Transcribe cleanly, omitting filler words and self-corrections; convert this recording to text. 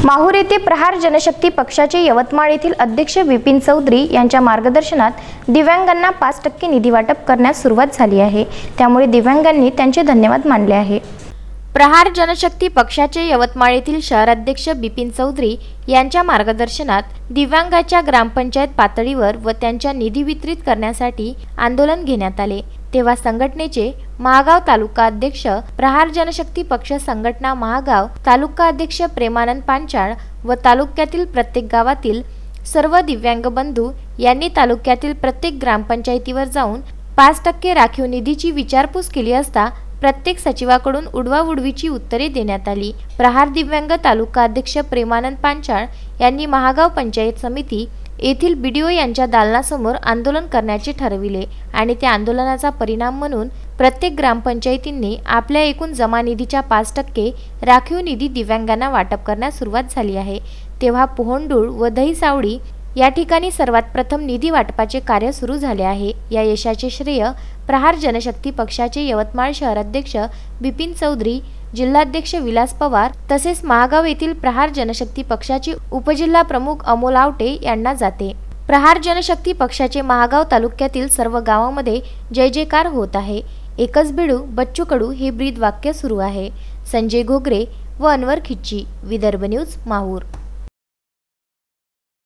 माहूर येथे प्रहार जनशक्ती पक्षाचे यवतमाळ येथील अध्यक्ष विपिन चौधरी यांच्या मार्गदर्शनात दिव्यांगांना 5% निधी वाटप करण्यास सुरुवात झाली आहे। त्यामुळे दिव्यांगांनी त्यांचे धन्यवाद मानले आहे। प्रहार जनशक्ती पक्षाचे यवतमाळ येथील शहराध्यक्ष विपिन चौधरी यांच्या मार्गदर्शनात दिव्यांगाच्या ग्रामपंचायत पातळीवर व त्यांच्या निधी वितरित करण्यासाठी आंदोलन घेण्यात आले। तेव्हा संघटनेचे महागाव तालुका अध्यक्ष, प्रहार जनशक्ती पक्ष संघटना महागाव तालुका अध्यक्ष प्रेमानंद पांचाळ व तालुक्यातील प्रत्येक गावातील सर्व दिव्यांग बंधू यांनी तालुक्यातील प्रत्येक ग्रामपंचायतीवर जाऊन 5% राखीव निधीची विचारपूस केली असता प्रत्येक सचिवाकडून उडवाउडवीची उत्तरे देण्यात आली। प्रहार दिव्यांग तालुका अध्यक्ष प्रेमानंद पांचाळ यांनी महागाव पंचायत समिती येथील बीडीओ यांच्या दालनासमोर आंदोलन करण्याचे ठरविले आणि त्या आंदोलनाचा परिणाम म्हणून प्रत्येक ग्रामपंचायतींनी आपल्या एकूण जमा निधीच्या 5% राखीव निधी दिव्यांगांना वाटप करण्यास सुरुवात झाली आहे। तेव्हा पोहंडूळ व दहीसावडी या ठिकाणी सर्वात प्रथम निधी वाटपाचे कार्य सुरू झाले आहे। या यशाचे श्रेय प्रहार जनशक्ती पक्षाचे यवतमाळ शहराध्यक्ष विपिन चौधरी, जिल्हाध्यक्ष विलास पवार तसेच महागाव येथील प्रहार जनशक्ती पक्षाचे उपजिल्हा प्रमुख अमोल आवटे यांना जाते। प्रहार जनशक्ती पक्षाचे महागाव तालुक्यातील सर्व गावांमध्ये जय जयकार होत आहे। एकच भिडू बच्चू कडू हे ब्रीद वाक्य सुरू आहे। संजय घोगरे व अनवर खिच्ची, विदर्भ न्यूज, माहूर।